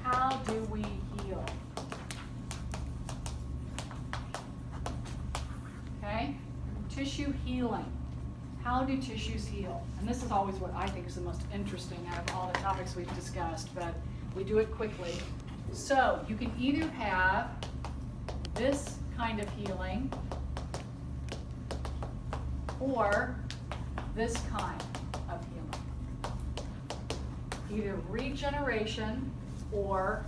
How do we heal? Okay, tissue healing. How do tissues heal? And this is always what I think is the most interesting out of all the topics we've discussed, but we do it quickly. So you can either have this kind of healing or this kind of healing. Either regeneration or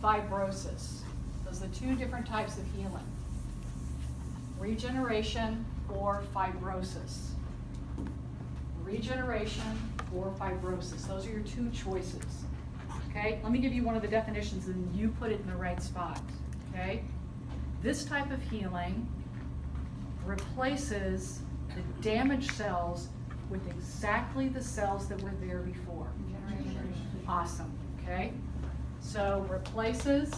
fibrosis. Those are the two different types of healing. Regeneration or fibrosis. Regeneration or fibrosis. Those are your two choices. Okay, let me give you one of the definitions and you put it in the right spot. Okay, this type of healing replaces the damaged cells with exactly the cells that were there before. Awesome. Okay, so replaces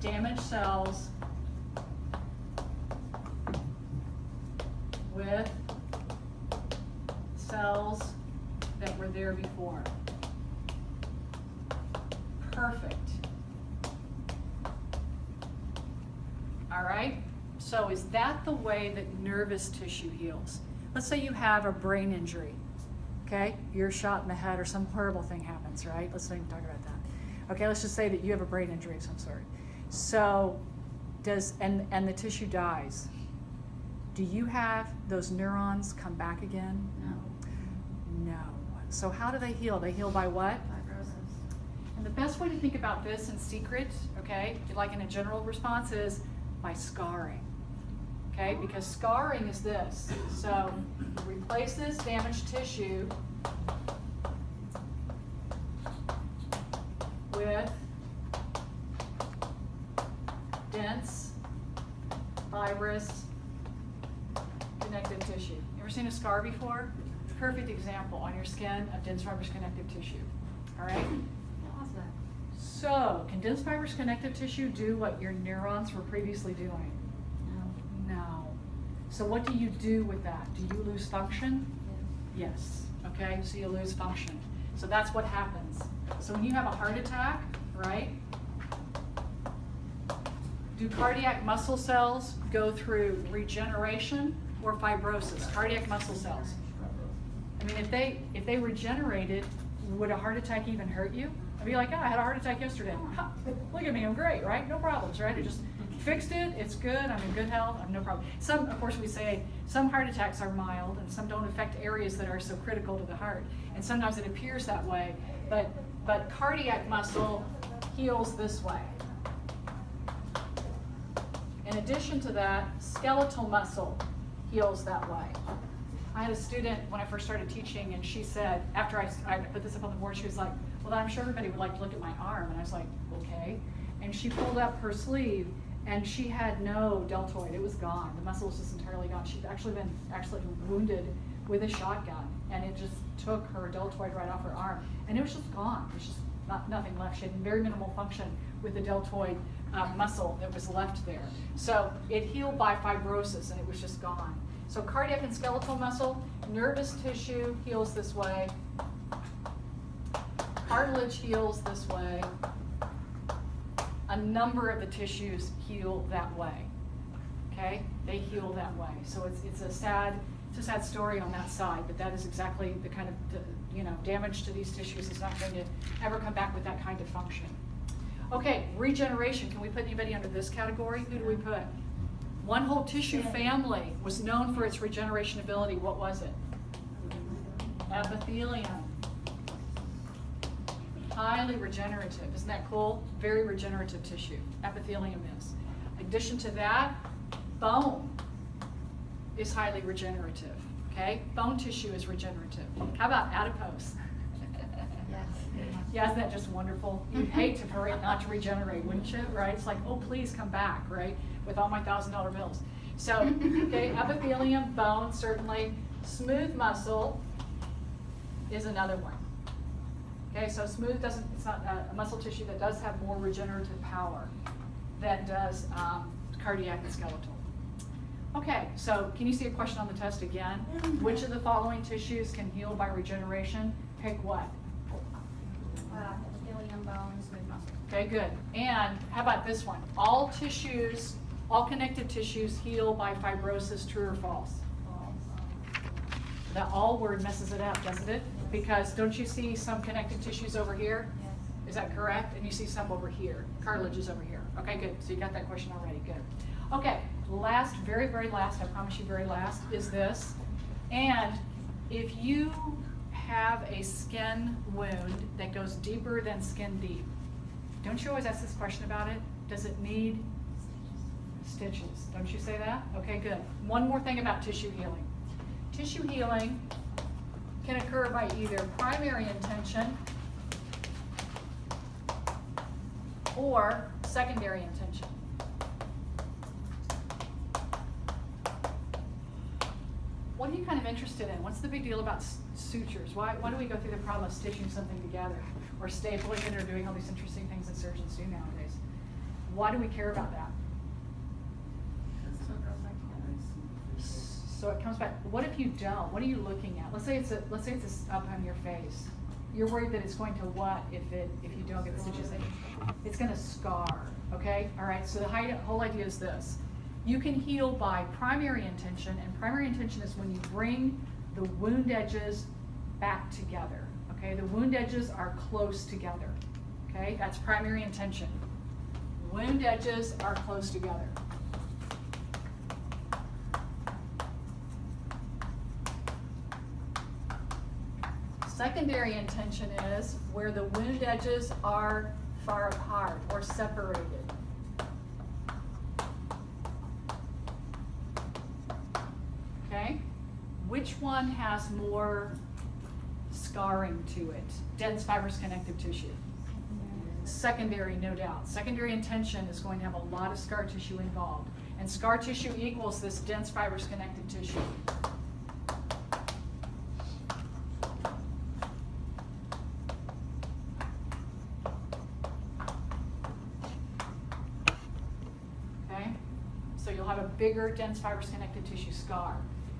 damaged cells with cells that were there before. Perfect. All right, so is that the way that nervous tissue heals? Let's say you have a brain injury, okay? You're shot in the head or some horrible thing happens, right? Let's not even talk about that. Okay, let's just say that you have a brain injury of some sort. So and the tissue dies. Do you have those neurons come back again? No. No. So how do they heal? They heal by what? Fibrosis. And the best way to think about this in secret, okay, like in a general response, is by scarring. Okay, because scarring is this. So replace this damaged tissue with dense, fibrous, connective tissue. You ever seen a scar before? Perfect example on your skin of dense fibrous connective tissue. All right? So, can dense fibrous connective tissue do what your neurons were previously doing? No. So what do you do with that? Do you lose function? Yes. Okay, so you lose function. So that's what happens. So when you have a heart attack, right? Do cardiac muscle cells go through regeneration or fibrosis? Cardiac muscle cells. I mean, if they regenerated, would a heart attack even hurt you? I'd be like, oh, I had a heart attack yesterday. Ha, look at me, I'm great, right? No problems, right? I just fixed it, it's good, I'm in good health, I'm no problem. Some, of course, we say some heart attacks are mild and some don't affect areas that are so critical to the heart. And sometimes it appears that way, but cardiac muscle heals this way. In addition to that, skeletal muscle heals that way. I had a student when I first started teaching, and she said, after I put this up on the board, she was like, well, I'm sure everybody would like to look at my arm. And I was like, okay. And she pulled up her sleeve, and she had no deltoid. It was gone. The muscle was just entirely gone. She'd actually been wounded with a shotgun, and it just took her deltoid right off her arm. And it was just gone. There's just nothing left. She had very minimal function with the deltoid muscle that was left there. So it healed by fibrosis, and it was just gone. So cardiac and skeletal muscle, nervous tissue heals this way. Cartilage heals this way. A number of the tissues heal that way. Okay, they heal that way. So it's a sad story on that side, but that is exactly the kind of damage to these tissues is not going to ever come back with that kind of function. Okay, regeneration. Can we put anybody under this category? Who do we put? One whole tissue family was known for its regeneration ability. What was it? Epithelium. Highly regenerative. Isn't that cool? Very regenerative tissue. Epithelium is. In addition to that, bone is highly regenerative. Okay? Bone tissue is regenerative. How about adipose? Yeah, isn't that just wonderful? You'd hate for it not to regenerate, wouldn't you? Right? It's like, oh, please come back, right? With all my $1,000 bills. So, okay, epithelium, bone, certainly. Smooth muscle is another one. Okay, so smooth it's not a muscle tissue that does have more regenerative power than does cardiac and skeletal. Okay, so can you see a question on the test again? Which of the following tissues can heal by regeneration? Pick what? Epithelium, bone, smooth muscle. Okay, good. And how about this one? All tissues, all connective tissues heal by fibrosis, true or false? The all word messes it up, doesn't it? Because don't you see some connective tissues over here? Yes. Is that correct? And you see some over here. Cartilage is over here. Okay, good. So you got that question already. Good. Okay, last, very, very last, I promise you very last, is this. And if you have a skin wound that goes deeper than skin deep, don't you always ask this question about it? Does it need stitches? Don't you say that? Okay, good. One more thing about tissue healing. Tissue healing can occur by either primary intention or secondary intention. What are you kind of interested in? What's the big deal about sutures? Why do we go through the problem of stitching something together or stapling it or doing all these interesting things that surgeons do nowadays? Why do we care about that? So it comes back. What if you don't? What are you looking at? Let's say it's up on your face. You're worried that it's going to what if you don't get the stitches in? It's going to scar. Okay. All right. So the whole idea is this: you can heal by primary intention, and primary intention is when you bring the wound edges back together. Okay. The wound edges are close together. Okay. That's primary intention. Wound edges are close together. Secondary intention is where the wound edges are far apart or separated. Okay? Which one has more scarring to it? Dense fibrous connective tissue. Secondary, no doubt. Secondary intention is going to have a lot of scar tissue involved. And scar tissue equals this dense fibrous connective tissue. Bigger, dense fibrous connective tissue scar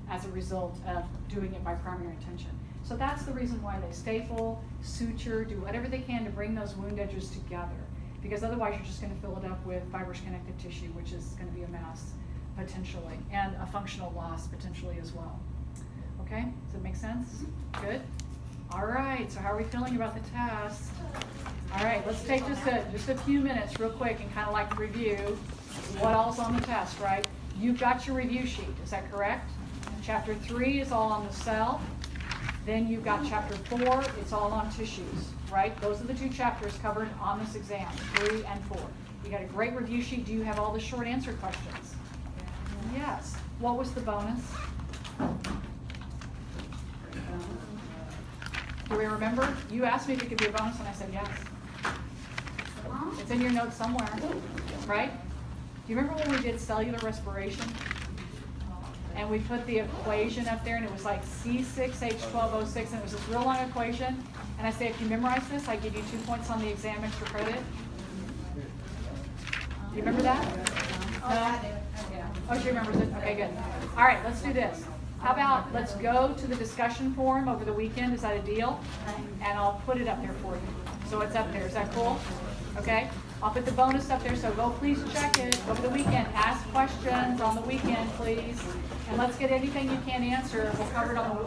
as a result of doing it by primary intention. So that's the reason why they staple, suture, do whatever they can to bring those wound edges together. Because otherwise you're just going to fill it up with fibrous connective tissue, which is going to be a mess, potentially, and a functional loss, potentially, as well. Okay? Does it make sense? Good? All right, so how are we feeling about the test? All right, let's take just a few minutes real quick and kind of like review what all's on the test, right? You've got your review sheet, is that correct? Chapter 3 is all on the cell. Then you've got chapter 4, it's all on tissues, right? Those are the two chapters covered on this exam, 3 and 4. You got a great review sheet. Do you have all the short answer questions? Yes. What was the bonus? Do we remember? You asked me if it could be a bonus and I said yes. It's in your notes somewhere, right? Do you remember when we did cellular respiration? And we put the equation up there and it was like C6H12O6 and it was this real long equation. And I say, if you memorize this, I give you 2 points on the exam extra credit. Do you remember that? Oh, I do. Yeah. Oh, she remembers it? Okay, good. All right, let's do this. How about let's go to the discussion forum over the weekend. Is that a deal? And I'll put it up there for you. So it's up there. Is that cool? Okay. I'll put the bonus up there, so go please check it over the weekend. Ask questions on the weekend, please. And let's get anything you can't answer. We'll cover it on